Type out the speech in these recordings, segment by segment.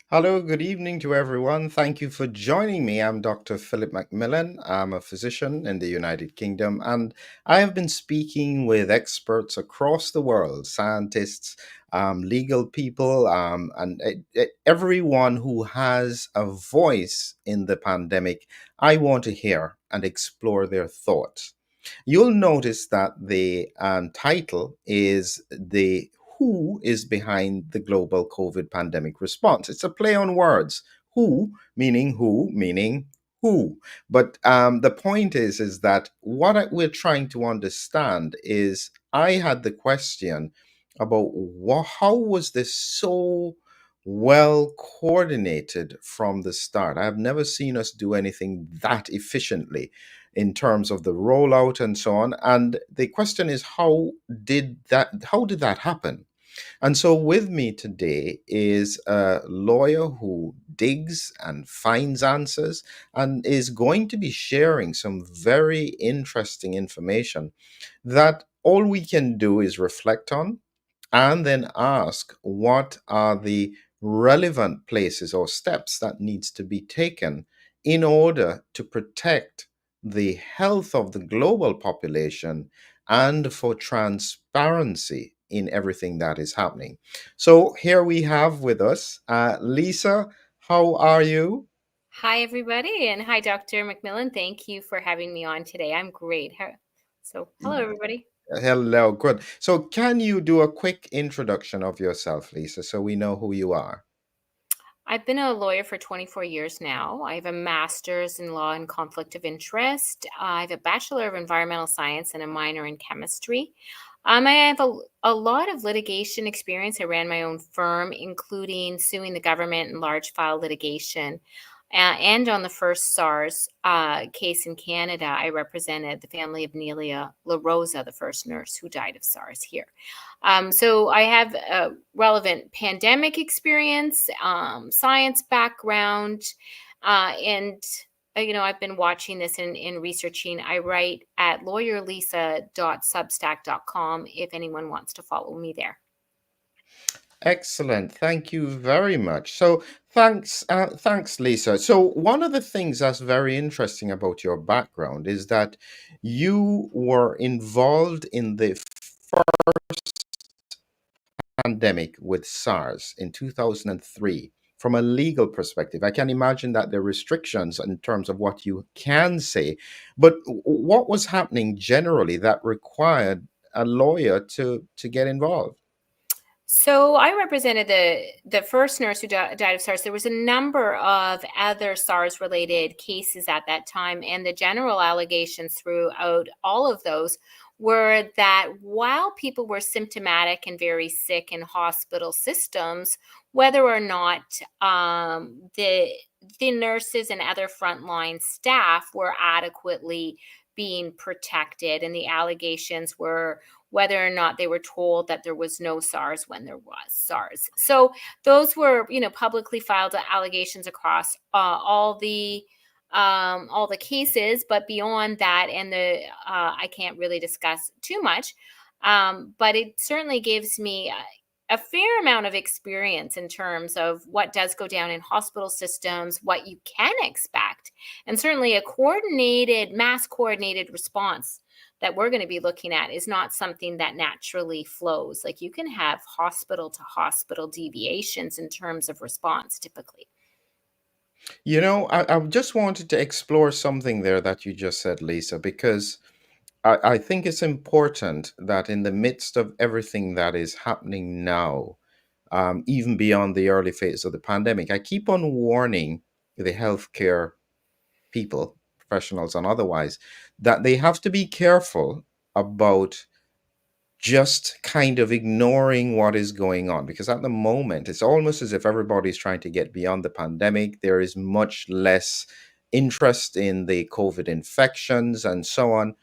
Hello, good evening to everyone. Thank you for joining me. I'm Dr. Philip Macmillan. I'm a physician in the United Kingdom, and I have been speaking with experts across the world, scientists, legal people, and everyone who has a voice in the pandemic. I want to hear and explore their thoughts. You'll notice that the title is the who is behind the global COVID pandemic response. It's a play on words. Who, meaning who. But the point is that we're trying to understand is I had the question about how was this so well coordinated from the start. I've never seen us do anything that efficiently in terms of the rollout and so on. And the question is, how did that happen? And so with me today is a lawyer who digs and finds answers and is going to be sharing some very interesting information that all we can do is reflect on and then ask what are the relevant places or steps that needs to be taken in order to protect the health of the global population and for transparency in everything that is happening. So here we have with us Lisa. How are you? Hi, everybody, and hi, Dr. McMillan. Thank you for having me on today. I'm great. Hello, everybody. Hello, good. So can you do a quick introduction of yourself, Lisa, so we know who you are? I've been a lawyer for 24 years now. I have a master's in law and conflict of interest. I have a bachelor of environmental science and a minor in chemistry. I have a lot of litigation experience. I ran my own firm, including suing the government in large file litigation. And on the first SARS case in Canada, I represented the family of Nelia La Rosa, the first nurse who died of SARS here. So I have a relevant pandemic experience, science background, and I've been watching this and researching. I write at lawyerlisa.substack.com if anyone wants to follow me there. Excellent. Thank you very much. So, thanks, Lisa. So, one of the things that's very interesting about your background is that you were involved in the pandemic with SARS in 2003. From a legal perspective, I can imagine that there are restrictions in terms of what you can say, but what was happening generally that required a lawyer to get involved? So I represented the first nurse who died of SARS. There was a number of other SARS related cases at that time, and the general allegations throughout all of those were that while people were symptomatic and very sick in hospital systems, whether or not the nurses and other frontline staff were adequately being protected, and the allegations were whether or not they were told that there was no SARS when there was SARS. So those were, publicly filed allegations across all the cases. But beyond that, and I can't really discuss too much, but it certainly gives me a fair amount of experience in terms of what does go down in hospital systems, what you can expect, and certainly a mass coordinated response that we're going to be looking at is not something that naturally flows. Like you can have hospital to hospital deviations in terms of response typically. I just wanted to explore something there that you just said, Lisa, because I think it's important that in the midst of everything that is happening now, even beyond the early phase of the pandemic, I keep on warning the healthcare people, professionals, and otherwise, that they have to be careful about just kind of ignoring what is going on because at the moment it's almost as if everybody's trying to get beyond the pandemic. There is much less interest in the COVID infections and so on.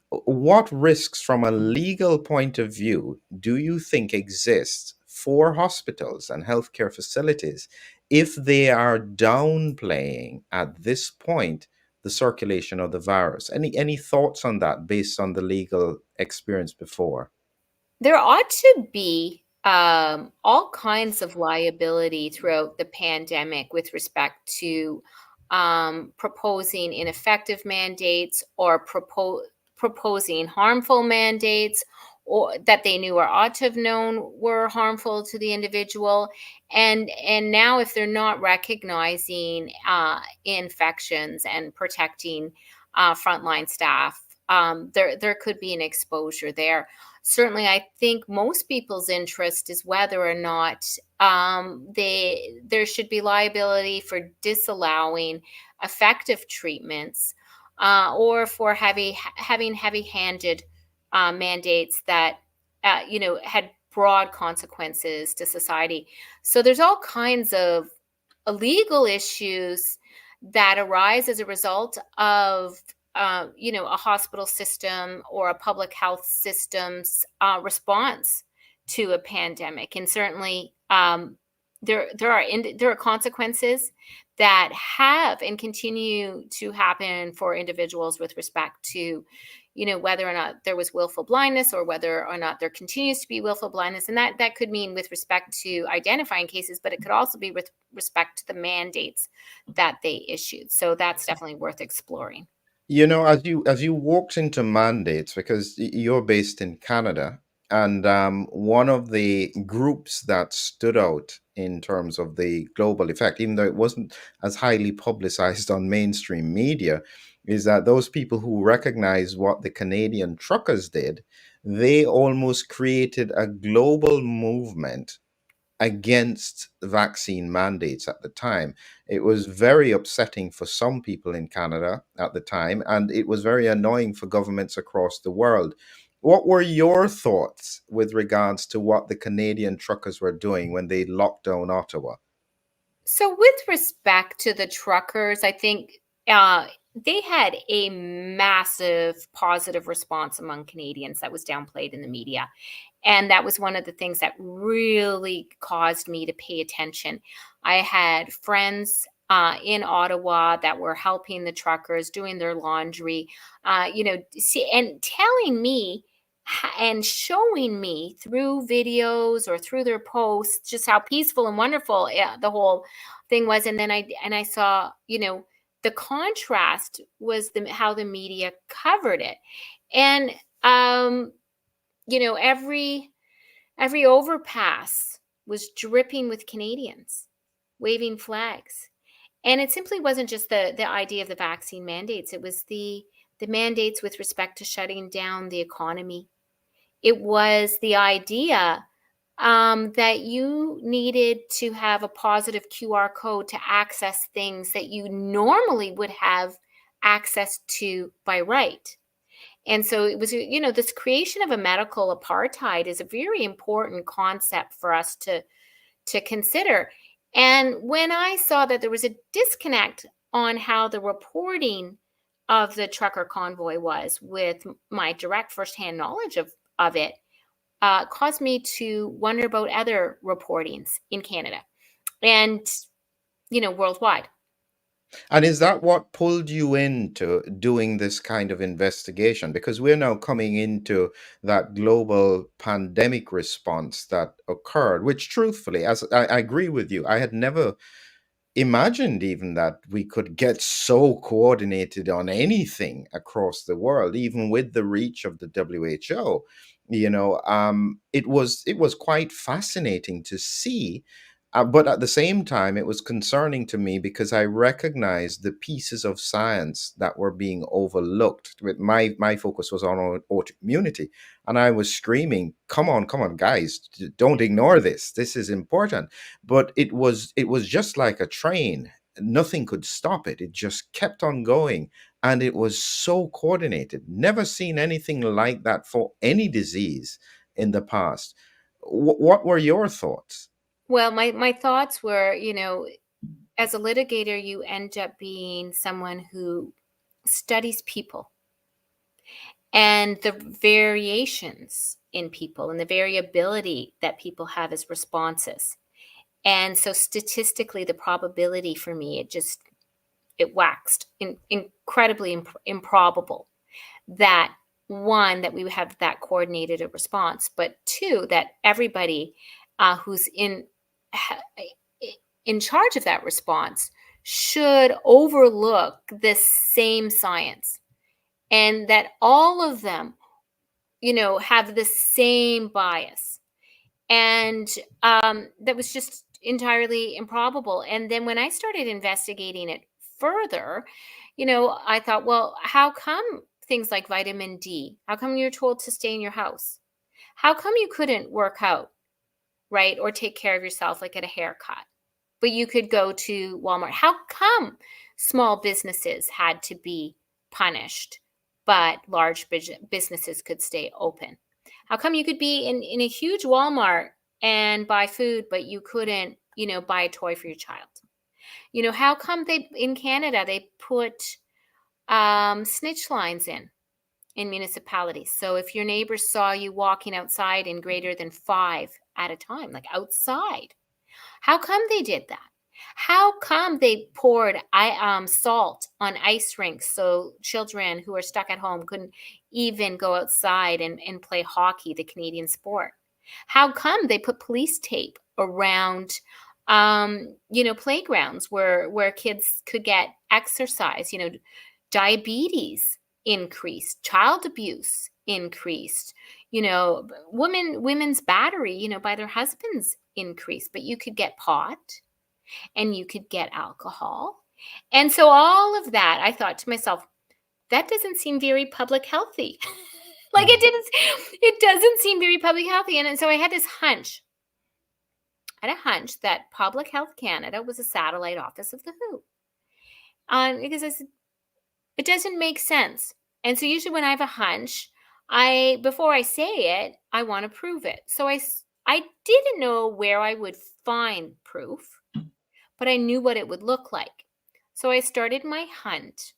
What risks from a legal point of view do you think exist for hospitals and healthcare facilities if they are downplaying at this point the circulation of the virus? Any thoughts on that based on the legal experience before? There ought to be all kinds of liability throughout the pandemic with respect to proposing ineffective mandates or proposing harmful mandates or that they knew or ought to have known were harmful to the individual. And now if they're not recognizing infections and protecting frontline staff, there could be an exposure there. Certainly, I think most people's interest is whether or not there should be liability for disallowing effective treatments or for having heavy-handed mandates that had broad consequences to society. So there's all kinds of legal issues that arise as a result of a hospital system or a public health system's response to a pandemic. And certainly, there are consequences that have and continue to happen for individuals with respect to, whether or not there was willful blindness or whether or not there continues to be willful blindness. And that could mean with respect to identifying cases, but it could also be with respect to the mandates that they issued. So that's definitely worth exploring. As you walked into mandates, because you're based in Canada, and one of the groups that stood out in terms of the global effect, even though it wasn't as highly publicized on mainstream media, is that those people who recognize what the Canadian truckers did, they almost created a global movement against vaccine mandates at the time. It was very upsetting for some people in Canada at the time, and it was very annoying for governments across the world. What were your thoughts with regards to what the Canadian truckers were doing when they locked down Ottawa? So, with respect to the truckers, I think they had a massive positive response among Canadians that was downplayed in the media. And that was one of the things that really caused me to pay attention. I had friends in Ottawa that were helping the truckers, doing their laundry, and telling me and showing me through videos or through their posts just how peaceful and wonderful the whole thing was. And then I saw, the contrast was how the media covered it. And every overpass was dripping with Canadians waving flags. And it simply wasn't just the idea of the vaccine mandates. It was the mandates with respect to shutting down the economy. It was the idea that you needed to have a positive QR code to access things that you normally would have access to by right. And so it was, this creation of a medical apartheid is a very important concept for us to consider. And when I saw that there was a disconnect on how the reporting of the trucker convoy was with my direct firsthand knowledge of it, caused me to wonder about other reportings in Canada and, worldwide. And is that what pulled you into doing this kind of investigation? Because we're now coming into that global pandemic response that occurred, which truthfully, as I agree with you, I had never imagined even that we could get so coordinated on anything across the world, even with the reach of the WHO. It was quite fascinating to see, but at the same time, it was concerning to me because I recognized the pieces of science that were being overlooked. With my focus was on autoimmunity, and I was screaming, come on, guys, don't ignore this. This is important." But it was just like a train. Nothing could stop it. It just kept on going, and it was so coordinated. Never seen anything like that for any disease in the past. What were your thoughts? Well, my thoughts were, as a litigator, you end up being someone who studies people and the variations in people and the variability that people have as responses. And so statistically, the probability for me, it waxed incredibly improbable that one, that we would have that coordinated response, but two, that everybody who's in charge of that response should overlook this same science, and that all of them, have the same bias. And that was just entirely improbable. And then when I started investigating it further, I thought, well, how come things like vitamin D, how come you're told to stay in your house? How come you couldn't work out, right? Or take care of yourself, like get a haircut, but you could go to Walmart? How come small businesses had to be punished, but large businesses could stay open? How come you could be in a huge Walmart and buy food, but you couldn't, buy a toy for your child? How come in Canada, they put snitch lines in municipalities? So if your neighbors saw you walking outside in greater than 5 at a time, like outside, how come they did that? How come they poured salt on ice rinks so children who are stuck at home couldn't even go outside and play hockey, the Canadian sport? How come they put police tape around, playgrounds where kids could get exercise? Diabetes increased, child abuse increased, women's battery, by their husbands increased, but you could get pot and you could get alcohol. And so all of that, I thought to myself, that doesn't seem very public healthy. Like it doesn't seem very public healthy. And so I had this hunch. I had a hunch that Public Health Canada was a satellite office of the WHO. Because I said, it doesn't make sense. And so usually when I have a hunch, before I say it, I want to prove it. So I didn't know where I would find proof, but I knew what it would look like. So I started my hunt.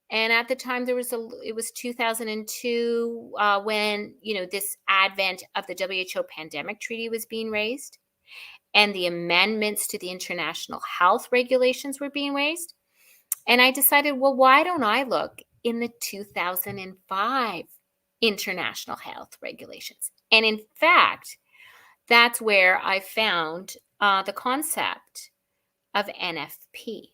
And at the time it was 2002 when, this advent of the WHO pandemic treaty was being raised, and the amendments to the international health regulations were being raised. And I decided, well, why don't I look in the 2005 international health regulations? And in fact, that's where I found the concept of NFP.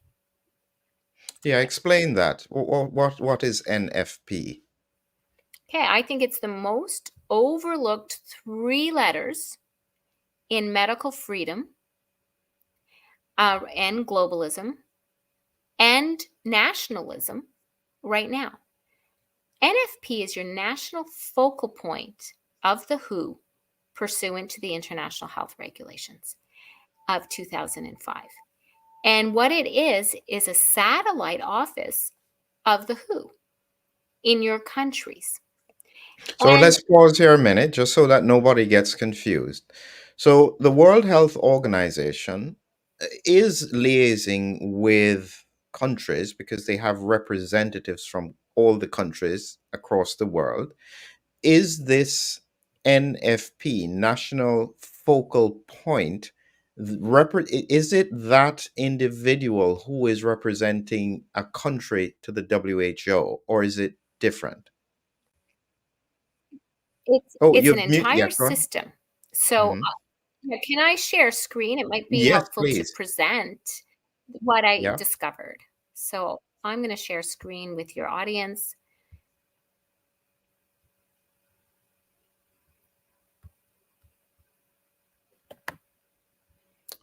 Yeah, explain that. What is NFP? Okay, I think it's the most overlooked 3 letters in medical freedom and globalism and nationalism right now. NFP is your national focal point of the WHO pursuant to the International Health Regulations of 2005. And what it is a satellite office of the WHO in your countries. So And let's pause here a minute just so that nobody gets confused. So the World Health Organization is liaising with countries because they have representatives from all the countries across the world. Is this NFP, National Focal Point, is it that individual who is representing a country to the WHO, or is it different? Oh, it's an you've mute. Yeah, entire go ahead. system. So Hmm. can I share screen? It might be Yes, helpful to please. present what I Yeah, discovered. So I'm going to share screen with your audience.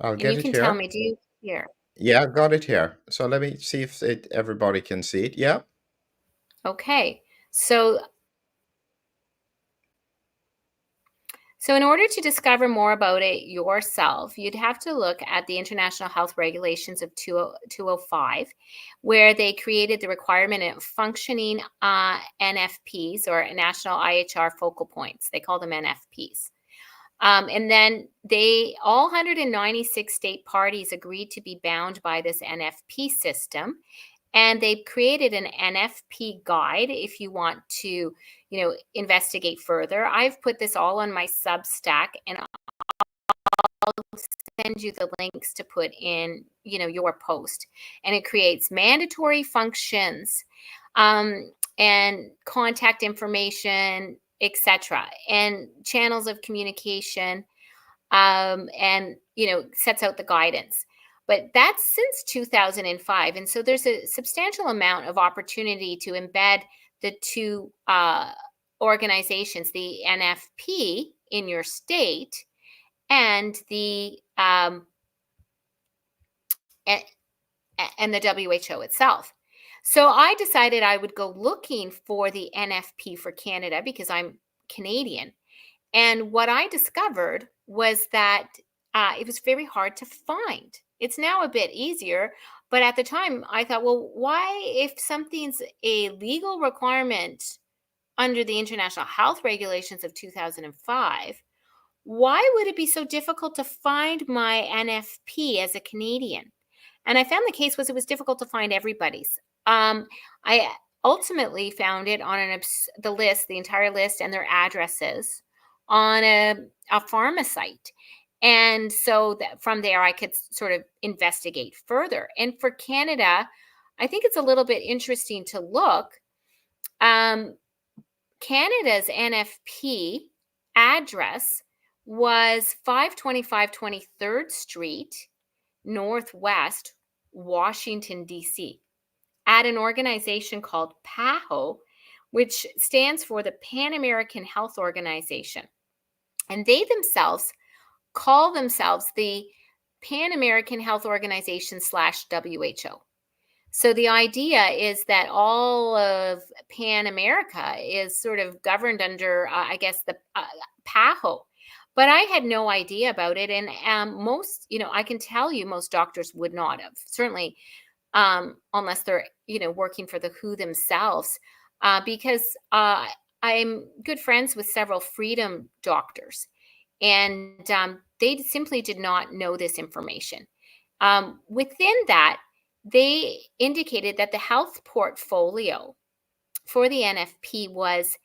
I'll And get you it can tell here. me, do you hear? Yeah, got it here. So let me see if everybody can see it. Yeah. Okay. So in order to discover more about it yourself, you'd have to look at the International Health Regulations of 2005, where they created the requirement of functioning NFPs, or National IHR focal points. They call them NFPs. And then all 196 state parties agreed to be bound by this NFP system. And they've created an NFP guide if you want to, investigate further. I've put this all on my Substack, and I'll send you the links to put in, your post. And it creates mandatory functions. and contact information, etc., and channels of communication, and sets out the guidance. But that's since 2005, and so there's a substantial amount of opportunity to embed the two organizations, the NFP in your state and the and the WHO itself. So I decided I would go looking for the NFP for Canada because I'm Canadian. And what I discovered was that it was very hard to find. It's now a bit easier, but at the time I thought, well, why, if something's a legal requirement under the International Health Regulations of 2005, why would it be so difficult to find my NFP as a Canadian? And I found the case was it was difficult to find everybody's. I ultimately found it on the list, the entire list, and their addresses on a pharma site. And so that from there, I could sort of investigate further. And for Canada, I think it's a little bit interesting to look. Canada's NFP address was 525 23rd Street, Northwest, Washington, D.C., at an organization called PAHO, which stands for the Pan American Health Organization. And they themselves call themselves the Pan American Health Organization / WHO. So the idea is that all of Pan America is sort of governed under, I guess, the PAHO. But I had no idea about it. And most, I can tell you most doctors would not have, certainly unless they're, working for the WHO themselves, because I'm good friends with several freedom doctors. And they simply did not know this information. Within that, they indicated that the health portfolio for the NFP was,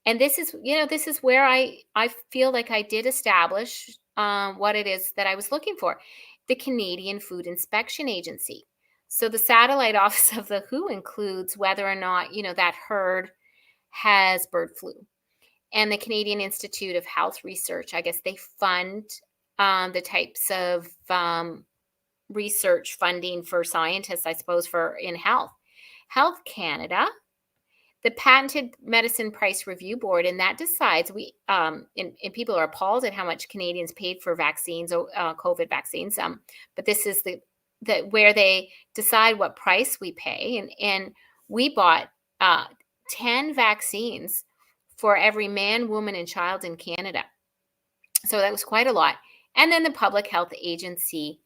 and this is where I feel like I did establish what it is that I was looking for, the Canadian Food Inspection Agency. So the satellite office of the WHO includes whether or not, that herd has bird flu. And the Canadian Institute of Health Research, I guess they fund the types of research funding for scientists, I suppose, for in health. Health Canada, the Patented Medicine Price Review Board, and that decides and people are appalled at how much Canadians paid for vaccines, COVID vaccines. But this is the where they decide what price we pay, and we bought 10 vaccines for every man, woman, and child in Canada. So that was quite a lot. And then the Public Health Agency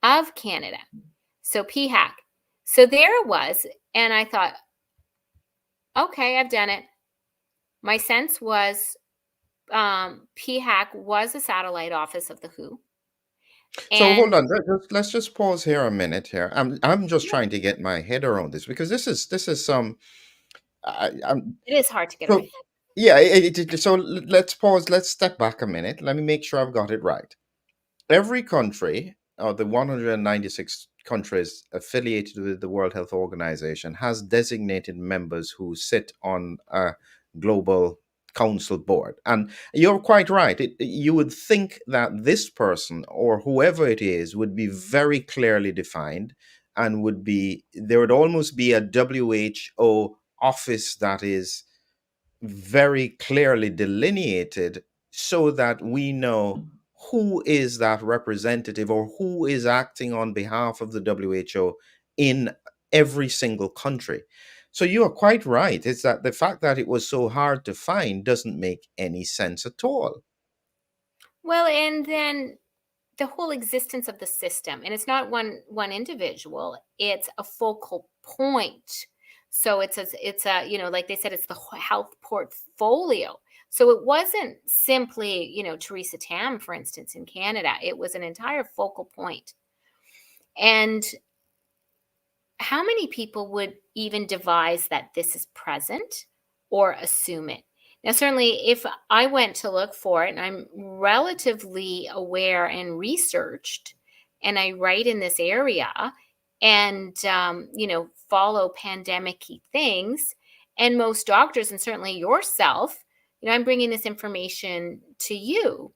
of Canada, so PHAC. So there it was, and I thought, okay, I've done it. My sense was PHAC was a satellite office of the WHO. So hold And on, let's just pause here a minute here. I'm just trying to get my head around this because this is some. I'm it is hard to get so around. yeah. So let's pause. Let's step back a minute. Let me make sure I've got it right. Every country, or the 196 countries affiliated with the World Health Organization, has designated members who sit on a global council board. And you're quite right. You would think that this person or whoever it is would be very clearly defined and there would almost be a WHO office that is very clearly delineated so that we know who is that representative or who is acting on behalf of the WHO in every single country. So you are quite right. It's that the fact that it was so hard to find doesn't make any sense at all. Well, and then the whole existence of the system, and it's not one individual, it's a focal point. So it's a like they said, it's the health portfolio. So it wasn't simply Theresa Tam, for instance, in Canada. It was an entire focal point. And how many people would even devise that this is present or assume it? Now, certainly, if I went to look for it and I'm relatively aware and researched, and I write in this area and, follow pandemic things, And most doctors, and certainly yourself, I'm bringing this information to you.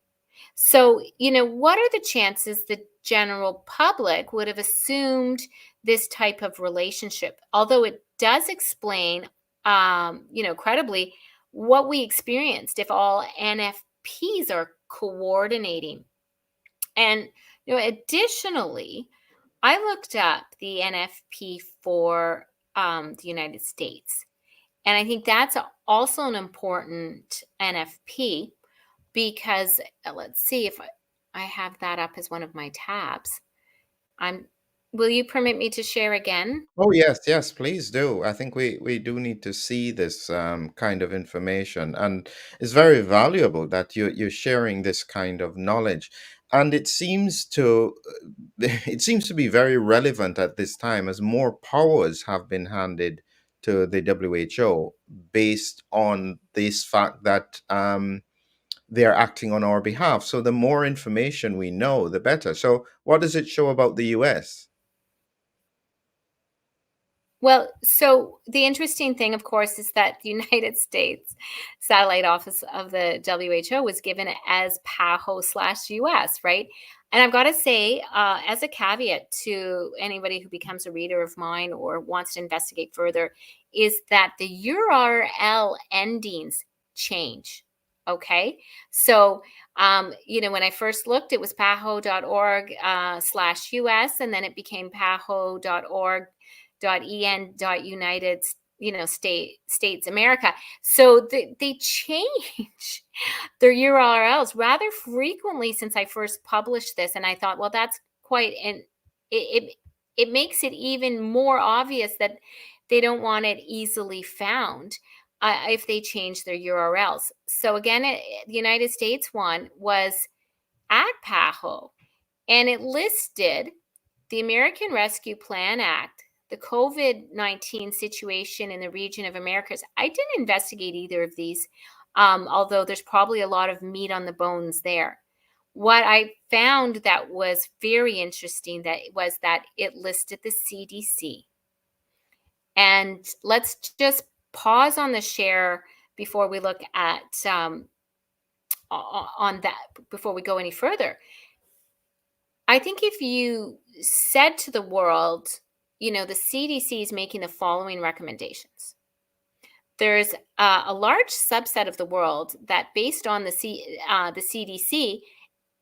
So, what are the chances the general public would have assumed this type of relationship? Although it does explain, credibly, what we experienced if all NFPs are coordinating. And, additionally, I looked up the NFP for the United States. And I think that's also an important NFP because let's see if I have that up as one of my tabs. I'm Will you permit me to share again? Oh, yes, yes, please do. I think we do need to see this kind of information, and it's very valuable that you're sharing this kind of knowledge. And it seems to it seems to be very relevant at this time as more powers have been handed to the WHO based on this fact that they're acting on our behalf. So the more information we know, the better. So what does it show about the US? Well, so the interesting thing, of course, is that the United States Satellite Office of the WHO was given as PAHO/US, right? And I've got to say, as a caveat to anybody who becomes a reader of mine or wants to investigate further, is that the URL endings change. Okay. So, when I first looked, it was paho.org /US, and then it became paho.org .en.united states America. So they change their URLs rather frequently since I first published this, and I thought, well, that's quite and it makes it even more obvious that they don't want it easily found if they change their URLs. So again, the United States one was at PAHO, and it listed the American Rescue Plan Act, the COVID-19 situation in the region of Americas. I didn't investigate either of these, although there's probably a lot of meat on the bones there. What I found that was very interesting that it listed the CDC. And let's just pause on the share before we look at on that before we go any further. I think if you said to the world, the CDC is making the following recommendations. There's a large subset of the world that, based on the CDC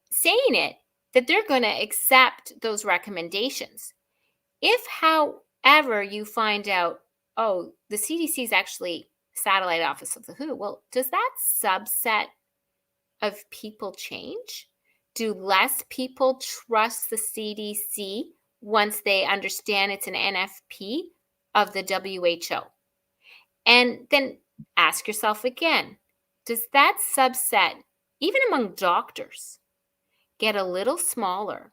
saying it, that they're going to accept those recommendations. If, however, you find out, oh, the CDC is actually satellite office of the WHO, well, does that subset of people change? Do less people trust the CDC once they understand it's an NFP of the WHO? And then ask yourself again, does that subset, even among doctors, get a little smaller?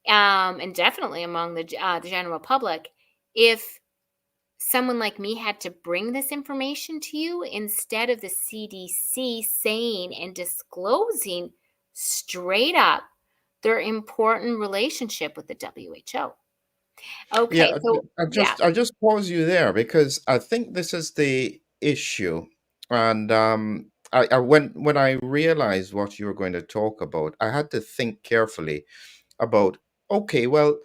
And definitely among the general public, if someone like me had to bring this information to you instead of the CDC saying and disclosing straight up their important relationship with the WHO. Okay, Yeah, so yeah. I just pause you there because I think this is the issue, and I when I realized what you were going to talk about, I had to think carefully about, okay, well,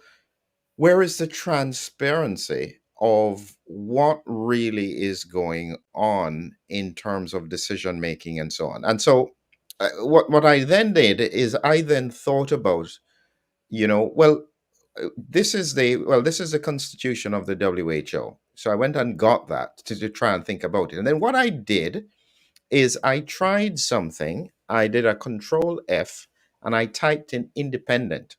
where is the transparency of what really is going on in terms of decision making and so on? And so, what I then did is I then thought about, well, this is the constitution of the WHO. So I went and got that to try and think about it. And then what I did is I tried something. I did a control F and I typed in independent.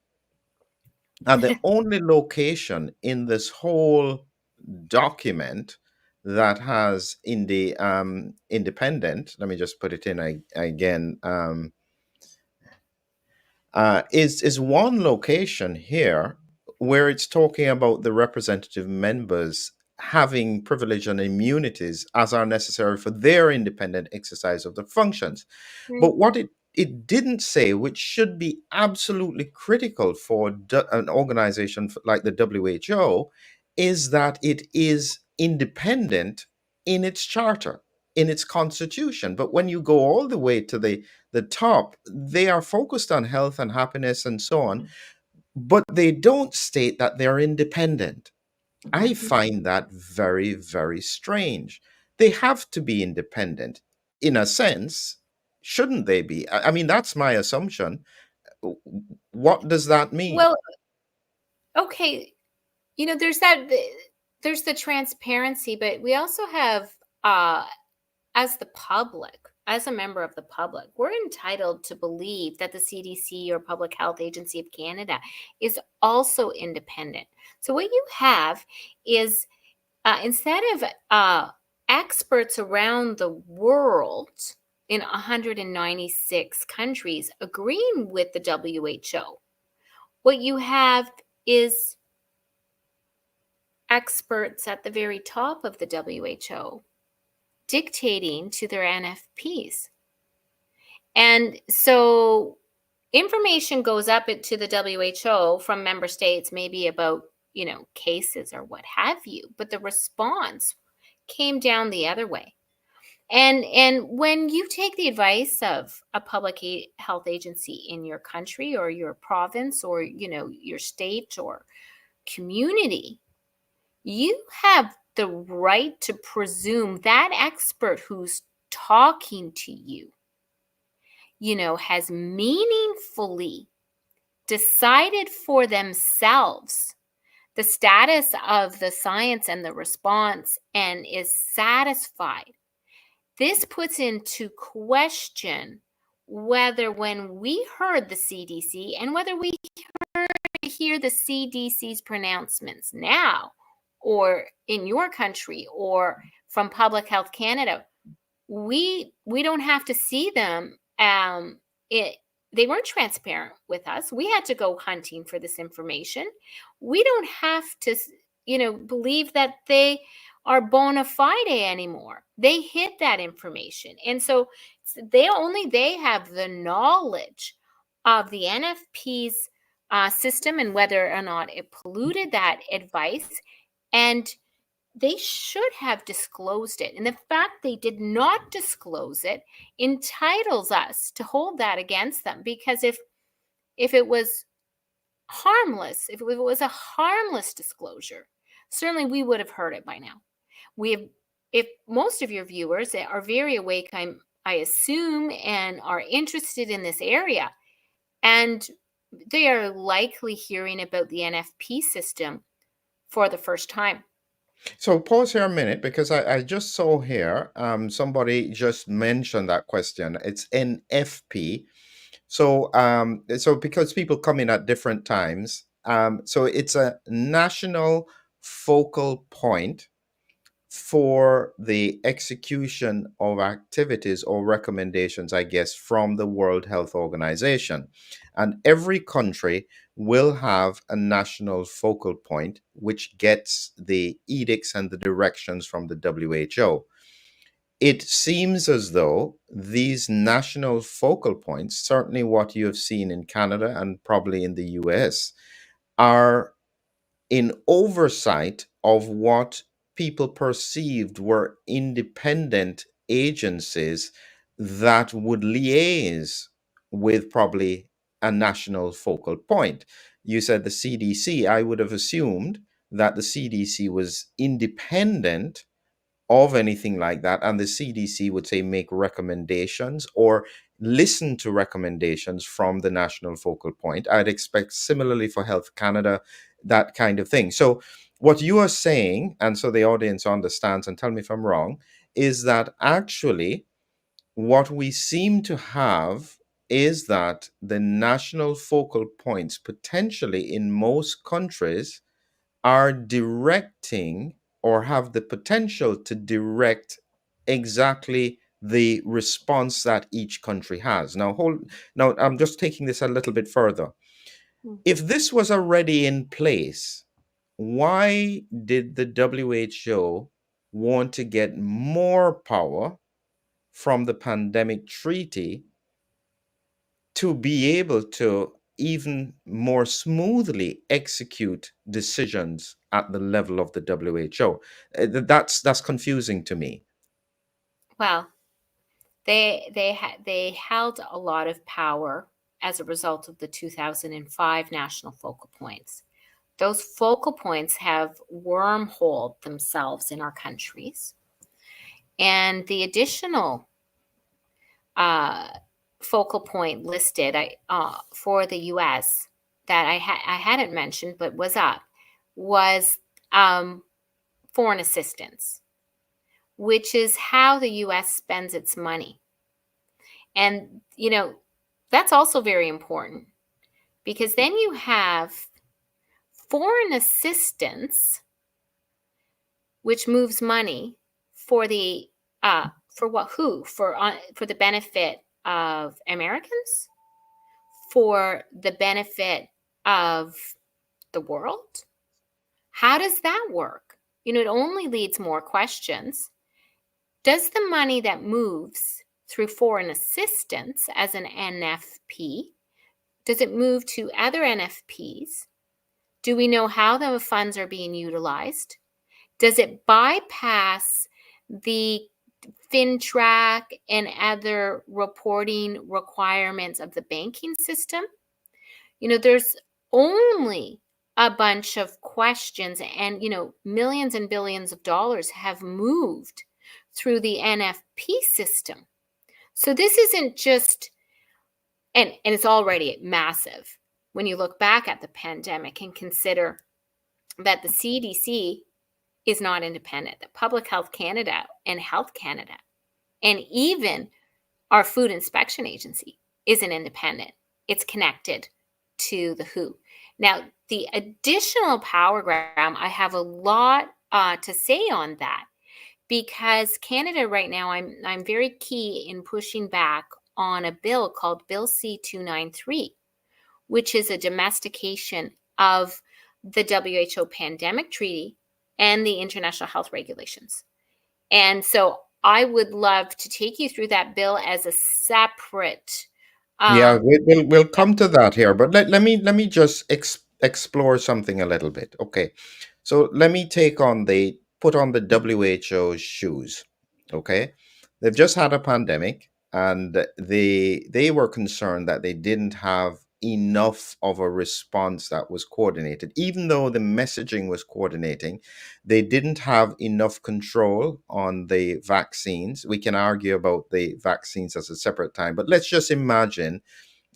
And the only location in this whole document that has in the independent, let me just put it in again, is one location here where it's talking about the representative members having privilege and immunities as are necessary for their independent exercise of the functions. But what it didn't say, which should be absolutely critical for an organization like the WHO, is that it is independent in its charter, in its constitution. But when you go all the way to the top, they are focused on health and happiness and so on, but they don't state that they're independent. I find that very, very strange. They have to be independent in a sense. Shouldn't they be? I mean, that's my assumption. What does that mean? Well, okay, there's there's the transparency, but we also have, uh as the public, as a member of the public, we're entitled to believe that the CDC, or Public Health Agency of Canada, is also independent. So what you have is, instead of experts around the world in 196 countries agreeing with the WHO, what you have is experts at the very top of the WHO dictating to their NFPs. And so information goes up to the WHO from member states, maybe about, cases or what have you, but the response came down the other way. And when you take the advice of a public health agency in your country or your province or, your state or community, you have the right to presume that expert who's talking to you, has meaningfully decided for themselves the status of the science and the response and is satisfied. This puts into question whether, when we heard the CDC and whether we hear the CDC's pronouncements now, or in your country, or from Public Health Canada, we don't have to see them. They weren't transparent with us. We had to go hunting for this information. We don't have to, believe that they are bona fide anymore. They hid that information, and so they have the knowledge of the NFP's system and whether or not it polluted that advice, and they should have disclosed it. And the fact they did not disclose it entitles us to hold that against them, because if it was harmless, if it was a harmless disclosure, certainly we would have heard it by now. We have, if most of your viewers are very awake, I assume, and are interested in this area, and they are likely hearing about the NFP system for the first time. So pause here a minute because I just saw here somebody just mentioned that question. It's NFP. So because people come in at different times, so it's a national focal point for the execution of activities or recommendations, I guess, from the World Health Organization. And every country will have a national focal point which gets the edicts and the directions from the WHO. It seems as though these national focal points, certainly what you have seen in Canada and probably in the US, are in oversight of what people perceived were independent agencies that would liaise with probably a national focal point. You said the CDC. I would have assumed that the CDC was independent of anything like that, and the CDC would say make recommendations or listen to recommendations from the national focal point. I'd expect similarly for Health Canada, that kind of thing. So what you are saying, and so the audience understands, and tell me if I'm wrong, is that actually what we seem to have is that the national focal points potentially in most countries are directing or have the potential to direct exactly the response that each country has. Now I'm just taking this a little bit further. If this was already in place, why did the WHO want to get more power from the pandemic treaty to be able to even more smoothly execute decisions at the level of the WHO. That's confusing to me. Well, they held a lot of power as a result of the 2005 national focal points. Those focal points have wormholed themselves in our countries, and the additional uh, focal point listed for the U.S. that I hadn't mentioned but was up was um, foreign assistance, which is how the U.S. spends its money. And, that's also very important because then you have foreign assistance, which moves money for the for what who for the benefit of Americans, for the benefit of the world. How does that work? It only leads more questions. Does the money that moves through foreign assistance as an NFP, does it move to other NFPs? Do we know how the funds are being utilized? Does it bypass the FinTrack and other reporting requirements of the banking system? There's only a bunch of questions, and, millions and billions of dollars have moved through the NFP system. So this isn't just, and it's already massive when you look back at the pandemic and consider that the CDC is not independent, that Public Health Canada and Health Canada, and even our Food Inspection Agency isn't independent. It's connected to the WHO. Now, the additional powergram, I have a lot to say on that, because Canada right now, I'm very key in pushing back on a bill called Bill C-293, which is a domestication of the WHO pandemic treaty and the international health regulations. And so I would love to take you through that bill as a separate. Yeah, Um, we'll come to that here, but let me just explore something a little bit. Okay, so let me put on the WHO's shoes. Okay, they've just had a pandemic, and they were concerned that they didn't have enough of a response that was coordinated. Even though the messaging was coordinating, they didn't have enough control on the vaccines. We can argue about the vaccines as a separate time, but let's just imagine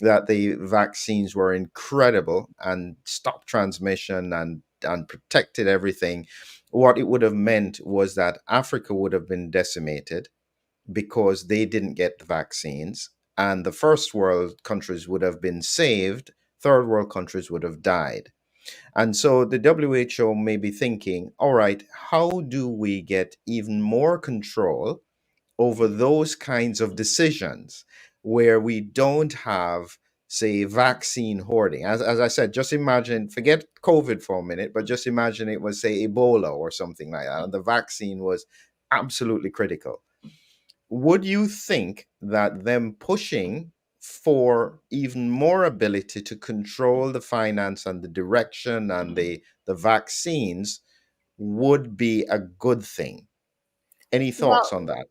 that the vaccines were incredible and stopped transmission and protected everything. What it would have meant was that Africa would have been decimated because they didn't get the vaccines, and the first world countries would have been saved, third world countries would have died. And so the WHO may be thinking, all right, how do we get even more control over those kinds of decisions where we don't have, say, vaccine hoarding? As I said, just imagine, forget COVID for a minute, but just imagine it was, say, Ebola or something like that, and the vaccine was absolutely critical. Would you think that them pushing for even more ability to control the finance and the direction and the vaccines would be a good thing? Any thoughts well, on that?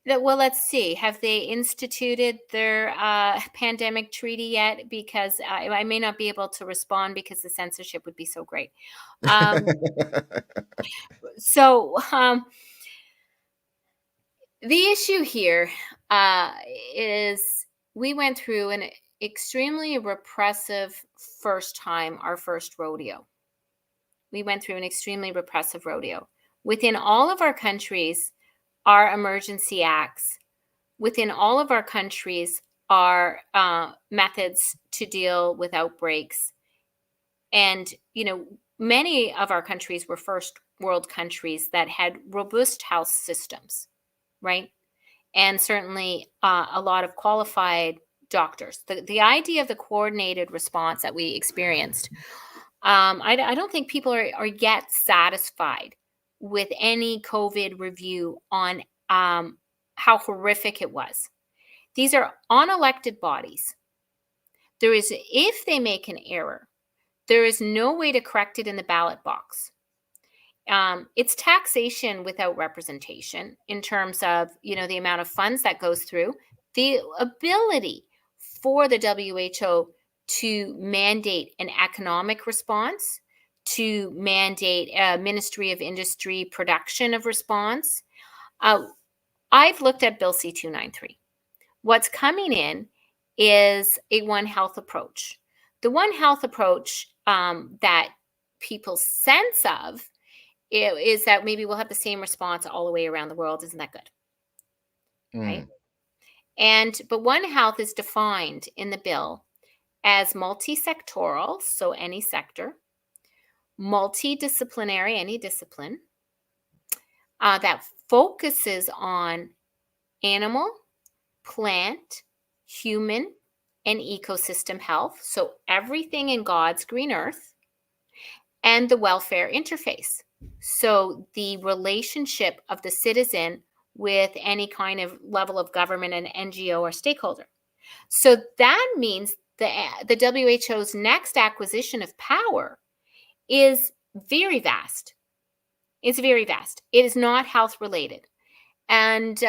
let's see. Have they instituted their pandemic treaty yet? Because I may not be able to respond because the censorship would be so great. Um, so the issue here uh, is we went through an extremely repressive first time, our first rodeo. We went through an extremely repressive rodeo. Within all of our countries, our emergency acts, within all of our countries, are methods to deal with outbreaks. And, many of our countries were first world countries that had robust health systems, right? And certainly a lot of qualified doctors. The idea of the coordinated response that we experienced, I don't think people are yet satisfied with any COVID review on how horrific it was. These are unelected bodies. If they make an error, there is no way to correct it in the ballot box. It's taxation without representation in terms of, the amount of funds that goes through, the ability for the WHO to mandate an economic response, to mandate a Ministry of Industry production of response. Uh, I've looked at Bill C-293. What's coming in is a One Health approach. The One Health approach that people's sense of is that maybe we'll have the same response all the way around the world. Isn't that good? Right. Mm, But One Health is defined in the bill as multi-sectoral, so any sector, multidisciplinary, any discipline, that focuses on animal, plant, human, and ecosystem health. So everything in God's green earth, and the welfare interface. So the relationship of the citizen with any kind of level of government and NGO or stakeholder. So that means the WHO's next acquisition of power is very vast. It's very vast. It is not health related. And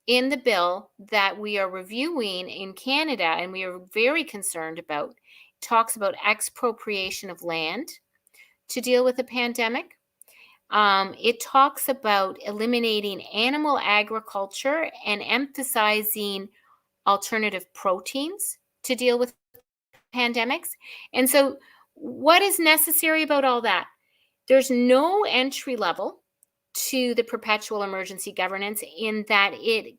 in the bill that we are reviewing in Canada, and we are very concerned about, talks about expropriation of land to deal with the pandemic. It talks about eliminating animal agriculture and emphasizing alternative proteins to deal with pandemics. And so, what is necessary about all that? There's no entry level to the perpetual emergency governance in that it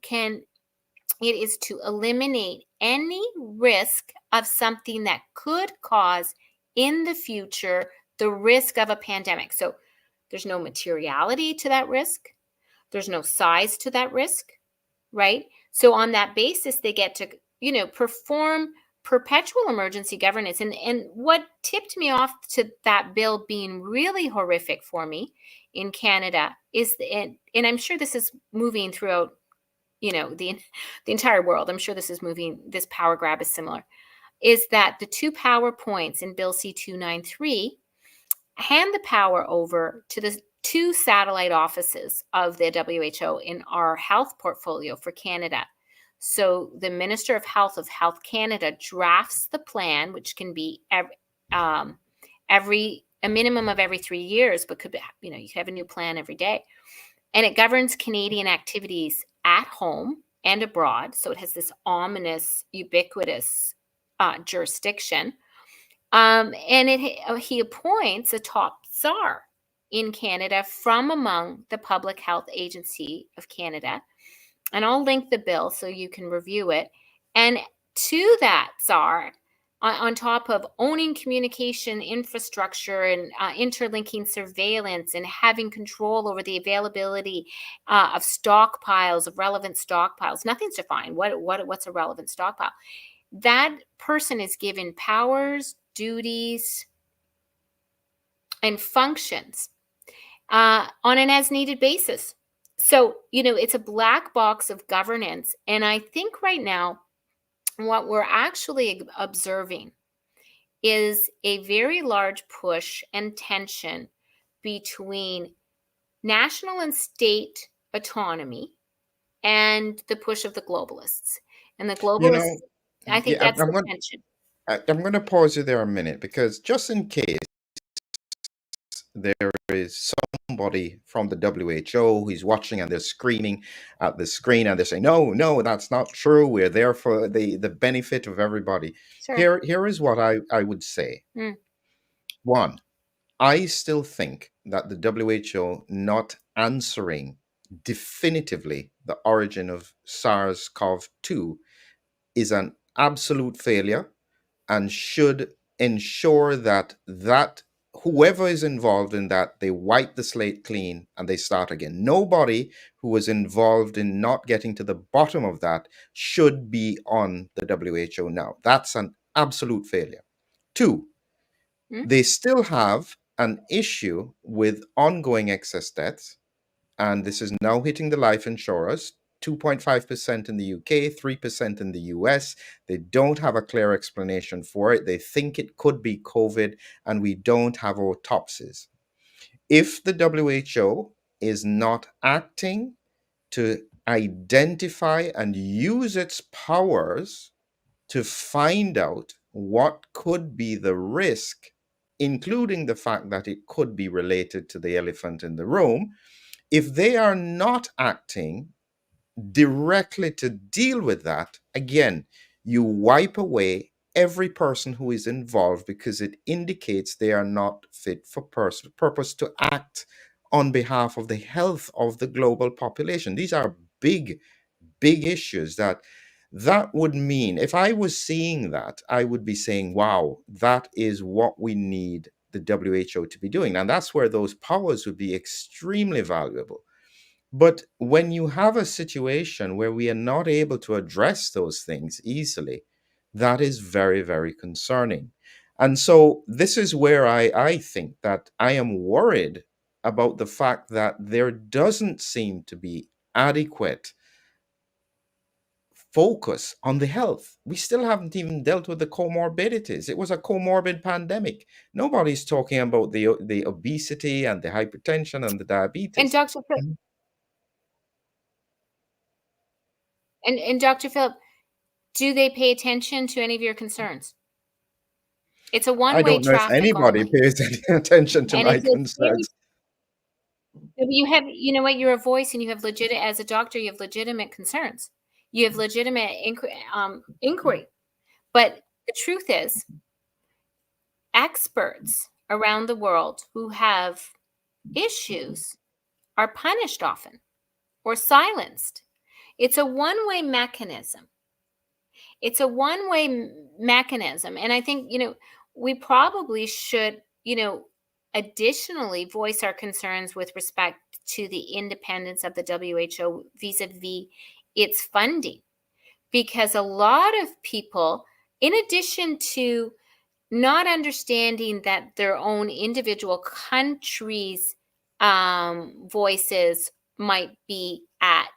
is to eliminate any risk of something that could cause in the future the risk of a pandemic. So there's no materiality to that risk. There's no size to that risk, right? So on that basis, they get to, perform perpetual emergency governance. And what tipped me off to that bill being really horrific for me in Canada is, and I'm sure this is moving throughout, the entire world. I'm sure this is moving, this power grab is similar, is that the two power points in Bill C-293 hand the power over to the two satellite offices of the WHO in our health portfolio for Canada. So the Minister of Health Canada drafts the plan, which can be every a minimum of every 3 years, but could be, you could have a new plan every day. And it governs Canadian activities at home and abroad. So it has this ominous, ubiquitous jurisdiction. And he appoints a top czar in Canada from among the Public Health Agency of Canada. And I'll link the bill so you can review it. And to that czar, on top of owning communication infrastructure and interlinking surveillance and having control over the availability of stockpiles, of relevant stockpiles, nothing's defined. What's a relevant stockpile? That person is given powers, duties, and functions on an as needed basis. So, it's a black box of governance. And I think right now, what we're actually observing is a very large push and tension between national and state autonomy and the push of the globalists. And the you globalists, know, I think yeah, that's the tension. I'm going to pause you there a minute because just in case there is somebody from the WHO who's watching and they're screaming at the screen and they're saying, no, no, that's not true. We're there for the benefit of everybody. Sure. Here is what I would say. Mm. One, I still think that the WHO not answering definitively the origin of SARS-CoV-2 is an absolute failure and should ensure that whoever is involved in that, they wipe the slate clean and they start again. Nobody who was involved in not getting to the bottom of that should be on the WHO now. That's an absolute failure. Two, Mm. they still have an issue with ongoing excess deaths, and this is now hitting the life insurers. 2.5% in the UK, 3% in the US. They don't have a clear explanation for it. They think it could be COVID, and we don't have autopsies. If the WHO is not acting to identify and use its powers to find out what could be the risk, including the fact that it could be related to the elephant in the room, if they are not acting directly to deal with that, again, you wipe away every person who is involved because it indicates they are not fit for purpose to act on behalf of the health of the global population. These are big, big issues that would mean, if I was seeing that, I would be saying, wow, that is what we need the WHO to be doing. And that's where those powers would be extremely valuable. But when you have a situation where we are not able to address those things easily, that is very, very concerning. And so this is where I think that I am worried about the fact that there doesn't seem to be adequate focus on the health. We still haven't even dealt with the comorbidities. It was a comorbid pandemic. Nobody's talking about the obesity and the hypertension and the And diabetes. Dr. Phil, Mhm. and Dr. Philip, do they pay attention to any of your concerns? It's a I one-way don't know if traffic anybody only. pays any attention to And my it's very, concerns. you have, you know what, you're a voice and you have legit, as a doctor, you have legitimate concerns. You have legitimate inquiry. But the truth is, experts around the world who have issues are punished often or silenced. It's a one-way mechanism. It's a one-way mechanism. And I think, we probably should, additionally voice our concerns with respect to the independence of the WHO vis-a-vis its funding. Because a lot of people, in addition to not understanding that their own individual countries' voices might be at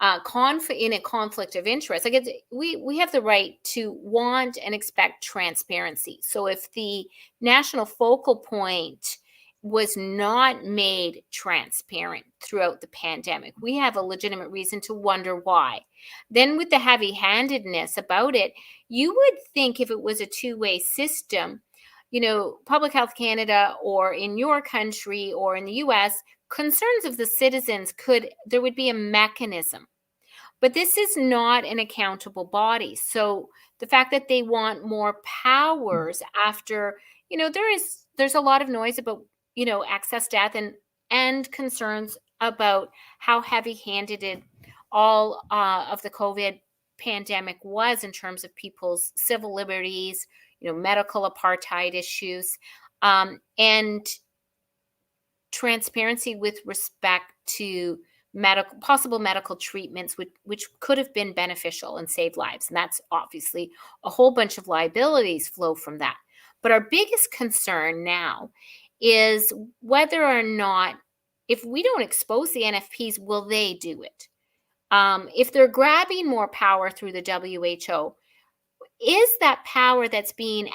in a conflict of interest. Like, we have the right to want and expect transparency. So if the national focal point was not made transparent throughout the pandemic, we have a legitimate reason to wonder why. Then, with the heavy-handedness about it, you would think if it was a two-way system, Public Health Canada, or in your country or in the US, concerns of the citizens there would be a mechanism. But this is not an accountable body. So the fact that they want more powers after, there's a lot of noise about, excess death and concerns about how heavy-handed all of the COVID pandemic was in terms of people's civil liberties, medical apartheid issues, and transparency with respect to possible medical treatments, which could have been beneficial and saved lives. And that's obviously a whole bunch of liabilities flow from that. But our biggest concern now is whether or not, if we don't expose the NFPs, will they do it? If they're grabbing more power through the WHO, is that power that's being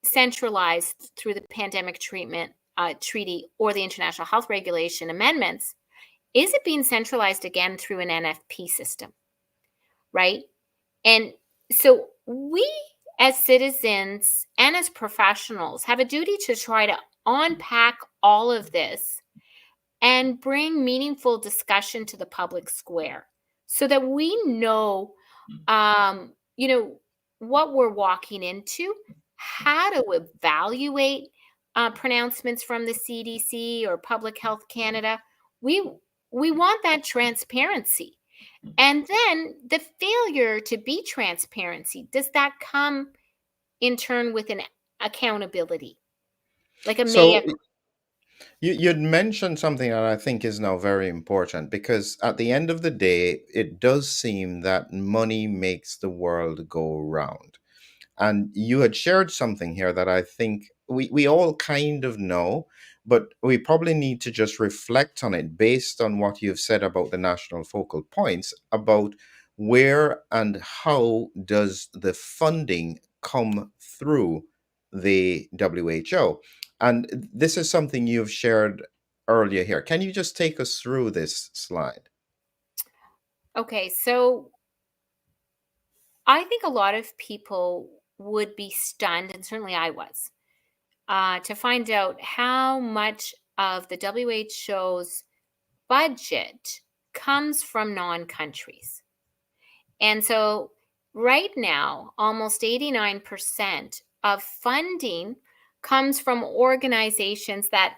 centralized through the pandemic treatment treaty or the international health regulation amendments, is it being centralized again through an NFP system? Right? And so we, as citizens and as professionals, have a duty to try to unpack all of this and bring meaningful discussion to the public square so that we know, what we're walking into, how to evaluate pronouncements from the CDC or Public Health Canada. We want that transparency. And then the failure to be transparency, does that come in turn with an accountability? Like a So mea. you'd mentioned something that I think is now very important, because at the end of the day, it does seem that money makes the world go round. And you had shared something here that I think we all kind of know, but we probably need to just reflect on it based on what you've said about the national focal points, about where and how does the funding come through the WHO. And this is something you've shared earlier here. Can you just take us through this slide? Okay, so I think a lot of people would be stunned, and certainly I was, to find out how much of the WHO's budget comes from non countries. And so, right now, almost 89% of funding comes from organizations that,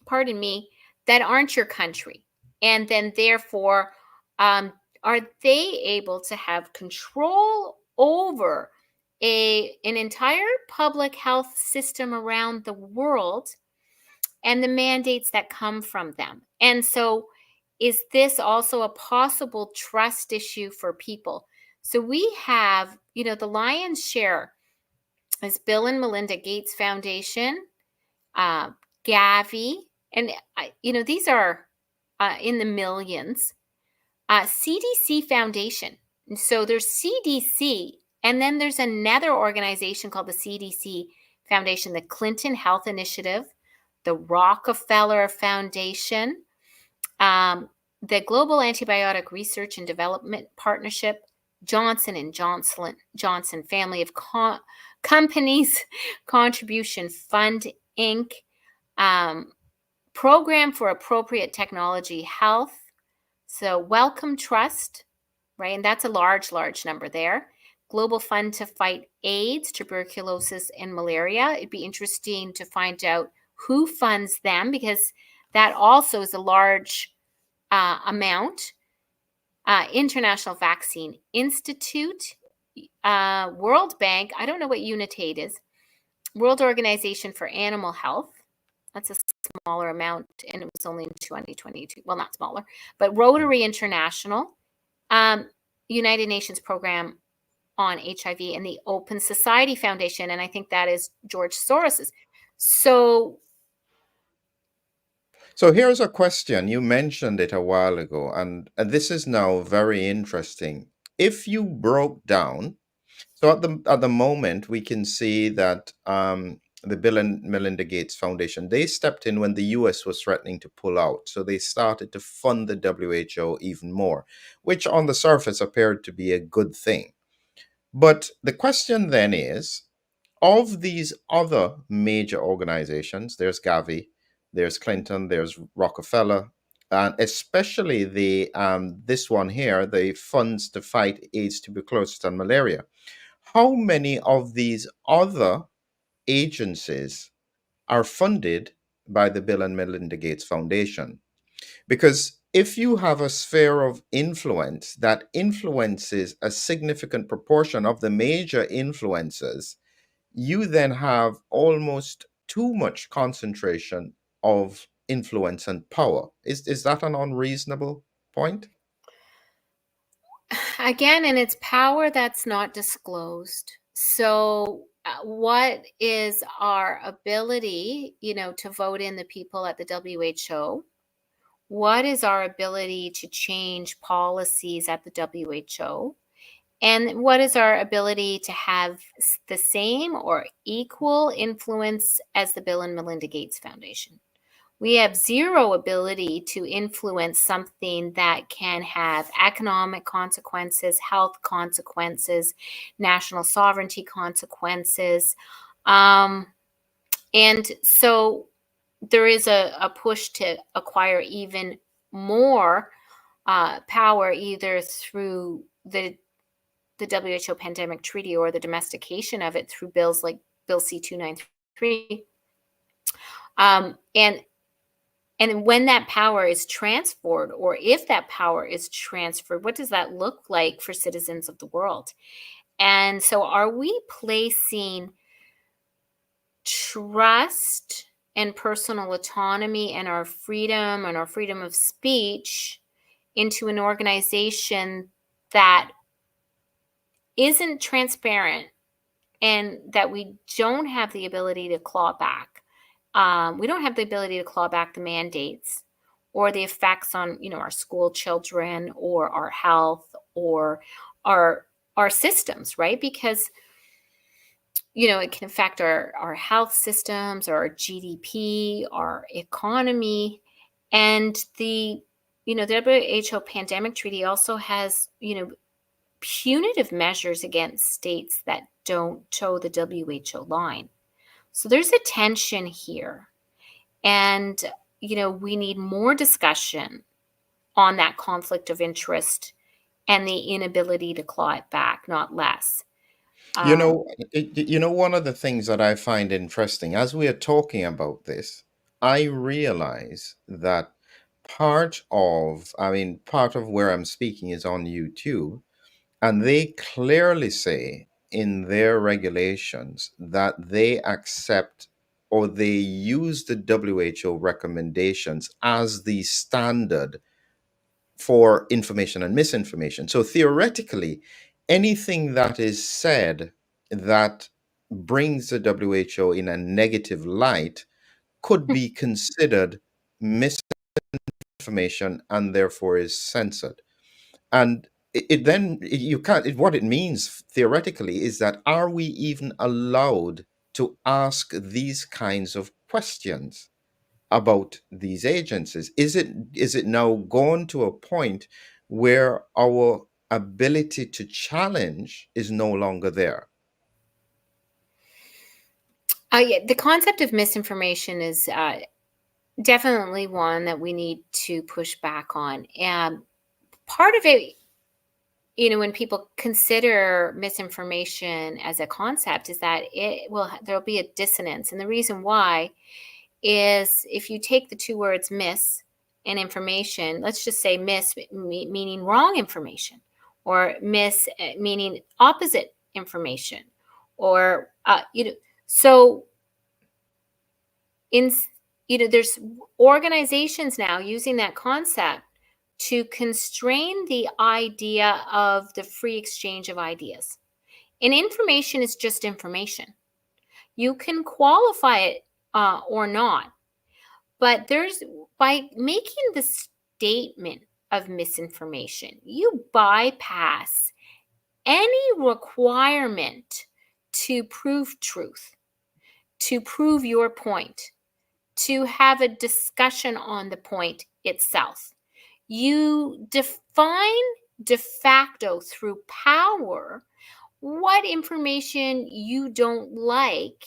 pardon me, that aren't your country. And then, therefore, um, are they able to have control over an entire public health system around the world and the mandates that come from them? And so, is this also a possible trust issue for people? So, we have, the lion's share is Bill and Melinda Gates Foundation, uh, Gavi, and these are in the millions. CDC Foundation. And so there's CDC, and then there's another organization called the CDC Foundation, the Clinton Health Initiative, the Rockefeller Foundation, the Global Antibiotic Research and Development Partnership, Johnson and Johnson Family of Companies, Contribution Fund Inc., Program for Appropriate Technology Health, so Wellcome Trust, right? And that's a large, large number there. Global Fund to Fight AIDS, Tuberculosis, and Malaria. It'd be interesting to find out who funds them, because that also is a large amount. International Vaccine Institute, World Bank. I don't know what UNITAID is. World Organization for Animal Health. That's a smaller amount, and it was only in 2022. Well, not smaller, but Rotary International, United Nations Program on HIV, and the Open Society Foundation, and I think that is George Soros's. So Here's a question. You mentioned it a while ago, and this is now very interesting. If you broke down, so at the moment we can see that the Bill and Melinda Gates Foundation, they stepped in when the US was threatening to pull out. So they started to fund the WHO even more, which on the surface appeared to be a good thing. But the question then is, of these other major organizations, there's Gavi, there's Clinton, there's Rockefeller, and especially the this one here, the funds to fight AIDS, tuberculosis, and malaria. How many of these other agencies are funded by the Bill and Melinda Gates Foundation? Because if you have a sphere of influence that influences a significant proportion of the major influencers, you then have almost too much concentration of influence and power. Is that an unreasonable point? again, and it's power that's not disclosed. So what is our ability, to vote in the people at the WHO? What is our ability to change policies at the WHO? And what is our ability to have the same or equal influence as the Bill and Melinda Gates Foundation? We have zero ability to influence something that can have economic consequences, health consequences, national sovereignty consequences. And so there is a push to acquire even more power, either through the WHO pandemic treaty or the domestication of it through bills like Bill C-293. And when that power is transferred, or if that power is transferred, what does that look like for citizens of the world? And so are we placing trust and personal autonomy and our freedom of speech into an organization that isn't transparent and that we don't have the ability to claw back? We don't have the ability to claw back the mandates or the effects on, our school children or our health or our systems, right? Because it can affect our health systems, our GDP, our economy. And the WHO pandemic treaty also has, punitive measures against states that don't toe the WHO line. So there's a tension here. And, we need more discussion on that conflict of interest and the inability to claw it back, not less. You Um, know, one of the things that I find interesting as we are talking about this, I realize that part of where I'm speaking is on YouTube, and they clearly say in their regulations that they accept or they use the WHO recommendations as the standard for information and misinformation. So theoretically, anything that is said that brings the WHO in a negative light could be considered misinformation and therefore is censored. And you can't, what it means theoretically is that are we even allowed to ask these kinds of questions about these agencies? Is it now gone to a point where our ability to challenge is no longer there? yeah, the concept of misinformation is definitely one that we need to push back on. And part of it, when people consider misinformation as a concept, is that there'll be a dissonance. And the reason why is if you take the two words mis and information, let's just say mis meaning wrong information, or mis meaning opposite information, or, so in there's organizations now using that concept to constrain the idea of the free exchange of ideas. And information is just information. You can qualify it or not, but there's by making the statement of misinformation, you bypass any requirement to prove truth, to prove your point, to have a discussion on the point itself. You define de facto through power what information you don't like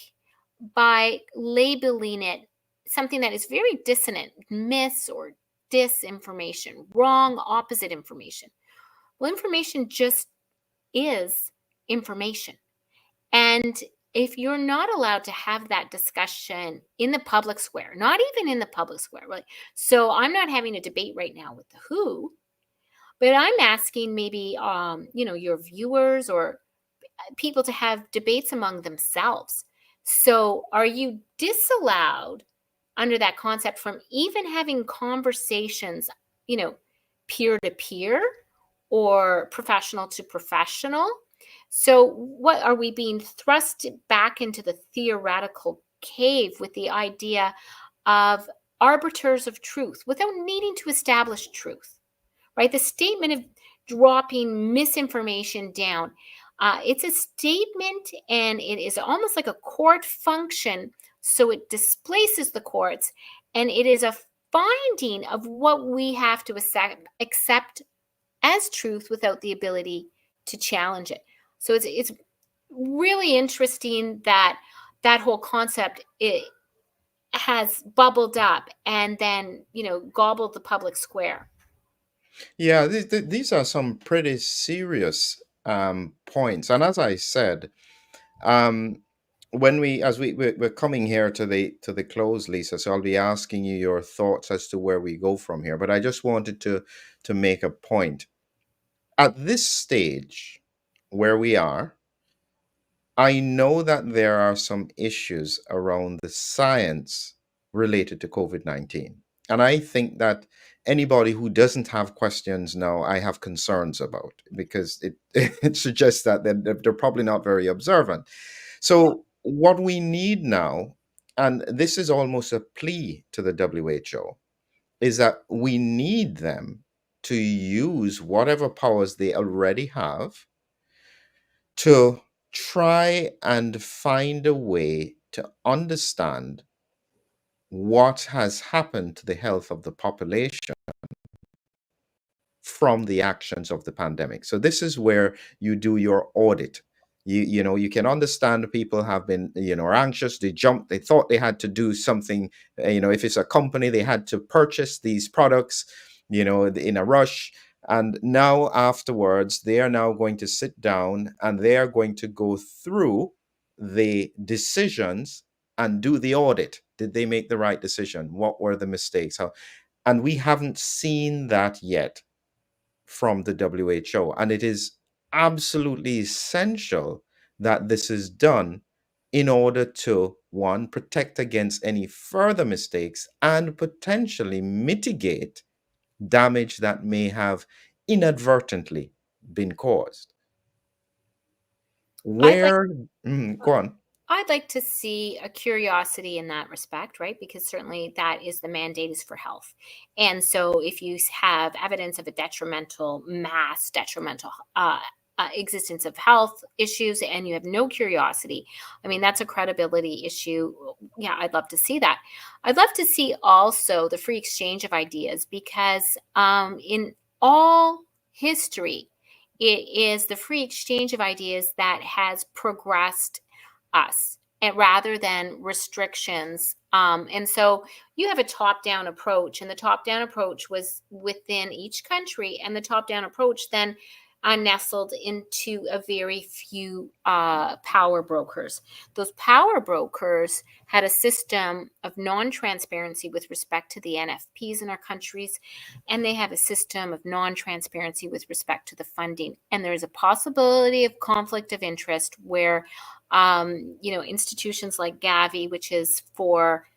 by labeling it something that is very dissonant, mis or disinformation, wrong, opposite information. Well, information just is information. And if you're not allowed to have that discussion in the public square, not even in the public square, right? So I'm not having a debate right now with the WHO, but I'm asking maybe your viewers or people to have debates among themselves. So are you disallowed under that concept from even having conversations, you know, peer to peer or professional to professional? So, what are we being thrust back into the theoretical cave with the idea of arbiters of truth without needing to establish truth, right? The statement of dropping misinformation down, it's a statement and it is almost like a court function. So, it displaces the courts and it is a finding of what we have to accept as truth without the ability to challenge it. So it's really interesting that that whole concept it has bubbled up and then gobbled the public square. Yeah, these are some pretty serious points. And as I said, um, when we're coming here to the close, Lisa, so I'll be asking you your thoughts as to where we go from here. But I just wanted to make a point. At this stage where we are, I know that there are some issues around the science related to COVID 19. And I think that anybody who doesn't have questions now, I have concerns about because it suggests that they're probably not very observant. So, what we need now, and this is almost a plea to the WHO, is that we need them to use whatever powers they already have to try and find a way to understand what has happened to the health of the population from the actions of the pandemic. So this is where you do your audit. You can understand people have been anxious. They jumped. They thought they had to do something. If it's a company, they had to purchase these products. In a rush. And now afterwards, they are now going to sit down and they are going to go through the decisions and do the audit. Did they make the right decision? What were the mistakes? How? And we haven't seen that yet from the WHO. And it is absolutely essential that this is done in order to, one, protect against any further mistakes and potentially mitigate damage that may have inadvertently been caused. I'd like Where, go on. I'd like to see a curiosity in that respect, right? Because certainly that is the mandate is for health. And so if you have evidence of a detrimental existence of health issues and you have no curiosity, I mean, that's a credibility issue. Yeah, I'd love to see that. I'd love to see also the free exchange of ideas because in all history, it is the free exchange of ideas that has progressed us and rather than restrictions. And so you have a top-down approach, and the top-down approach was within each country, and the top-down approach then nestled into a very few power brokers. Those power brokers had a system of non-transparency with respect to the NFPs in our countries, and they have a system of non-transparency with respect to the funding. And there's a possibility of conflict of interest where institutions like Gavi, which is for,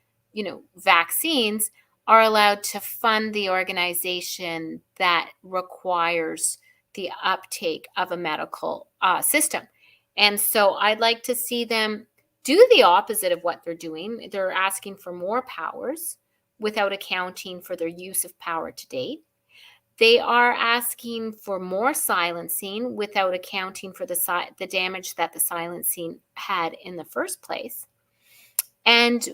vaccines, are allowed to fund the organization that requires the uptake of a medical system. And so I'd like to see them do the opposite of what they're doing. They're asking for more powers without accounting for their use of power to date. They are asking for more silencing without accounting for the damage that the silencing had in the first place. And,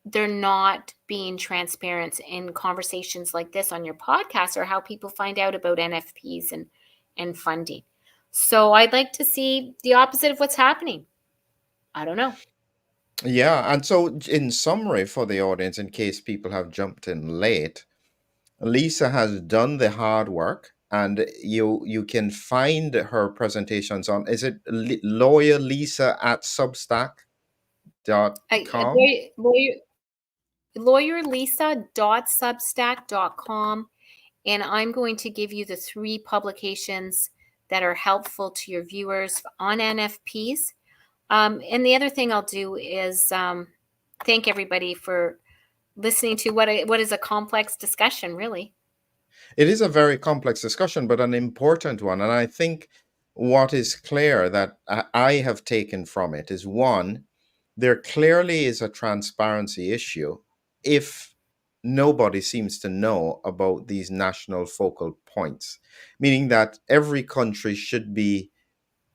they're not being transparent in conversations like this on your podcast or how people find out about NFPs and funding. So I'd like to see the opposite of what's happening. I don't know. Yeah. And so, in summary, for the audience, in case people have jumped in late, Lisa has done the hard work, and you can find her presentations on, is it lawyer Lisa at I, substack.com? lawyer, lawyerlisa.substack.com. And I'm going to give you the 3 publications that are helpful to your viewers on NFPs. And the other thing I'll do is thank everybody for listening to what is a complex discussion, really. It is a very complex discussion, but an important one. And I think what is clear that I have taken from it is, one, there clearly is a transparency issue if nobody seems to know about these national focal points, meaning that every country should be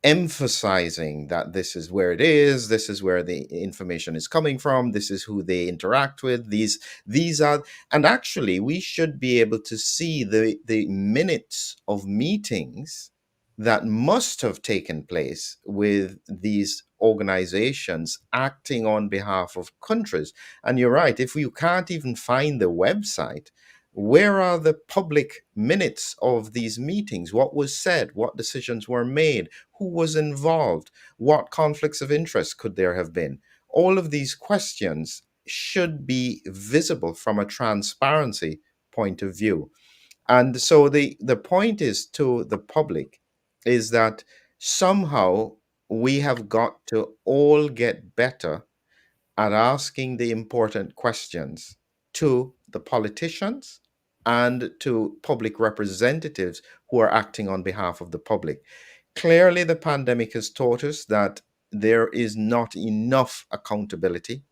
emphasizing that this is where it is, this is where the information is coming from, this is who they interact with, these are. And actually we should be able to see the minutes of meetings that must have taken place with these organizations acting on behalf of countries. And you're right, if you can't even find the website, where are the public minutes of these meetings? What was said? What decisions were made? Who was involved? What conflicts of interest could there have been? All of these questions should be visible from a transparency point of view. And so the point is to the public is that somehow we have got to all get better at asking the important questions to the politicians and to public representatives who are acting on behalf of the public. Clearly, the pandemic has taught us that there is not enough accountability,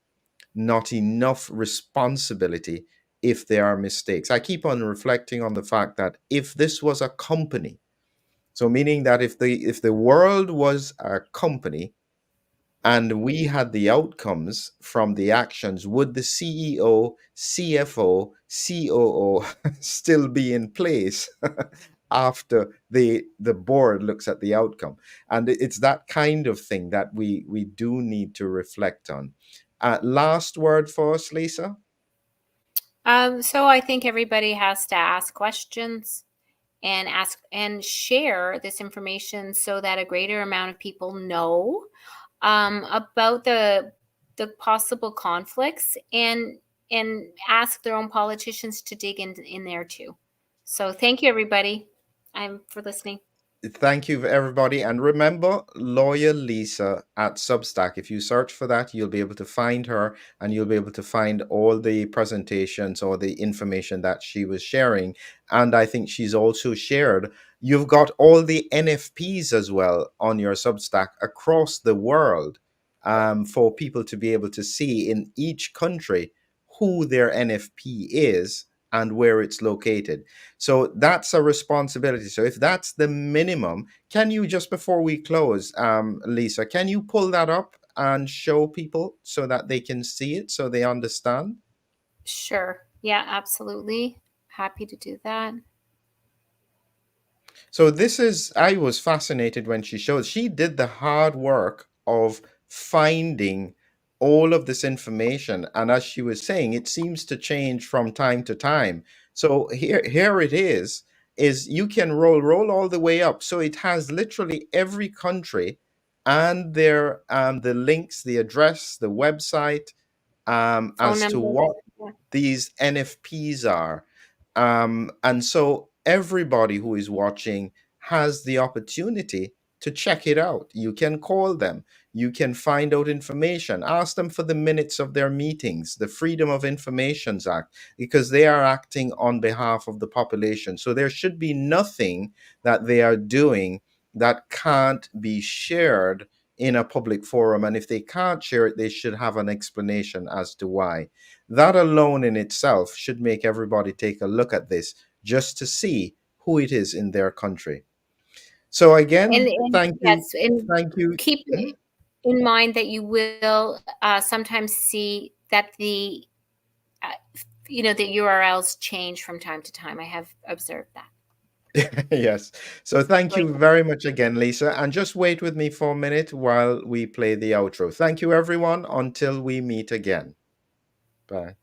not enough responsibility if there are mistakes. I keep on reflecting on the fact that if this was a company So meaning that if the world was a company and we had the outcomes from the actions, would the CEO, CFO, COO still be in place after the board looks at the outcome? And it's that kind of thing that we do need to reflect on. Last word for us, Lisa. So I think everybody has to ask questions and ask and share this information so that a greater amount of people know about the possible conflicts, and ask their own politicians to dig in there too. So thank you, everybody. I'm for listening. Thank you, everybody. And remember, Lawyer Lisa at Substack. If you search for that, you'll be able to find her and you'll be able to find all the presentations or the information that she was sharing. And I think she's also shared, you've got all the NFPs as well on your Substack across the world, for people to be able to see in each country who their NFP is and where it's located. So that's a responsibility. So if that's the minimum, can you, just before we close, Lisa, can you pull that up and show people so that they can see it, so they understand? Sure. Yeah, absolutely. Happy to do that. So this is, I was fascinated when she showed, she did the hard work of finding all of this information. And as she was saying, it seems to change from time to time. So here it is you can roll all the way up. So it has literally every country and their the links, the address, the website, Phone as to number. what Yeah. these NFPs are. And so everybody who is watching has the opportunity to check it out. You can call them, you can find out information, ask them for the minutes of their meetings, the Freedom of Informations Act, because they are acting on behalf of the population. So there should be nothing that they are doing that can't be shared in a public forum. And if they can't share it, they should have an explanation as to why. That alone in itself should make everybody take a look at this just to see who it is in their country. So again, And thank you. yes, and Thank you. keep Mhm. in mind that you will sometimes see that uh, the URLs change from time to time. I have observed that. Yes. So thank Great. you very much again, Lisa. And just wait with me for a minute while we play the outro. Thank you, everyone. Until we meet again. Bye.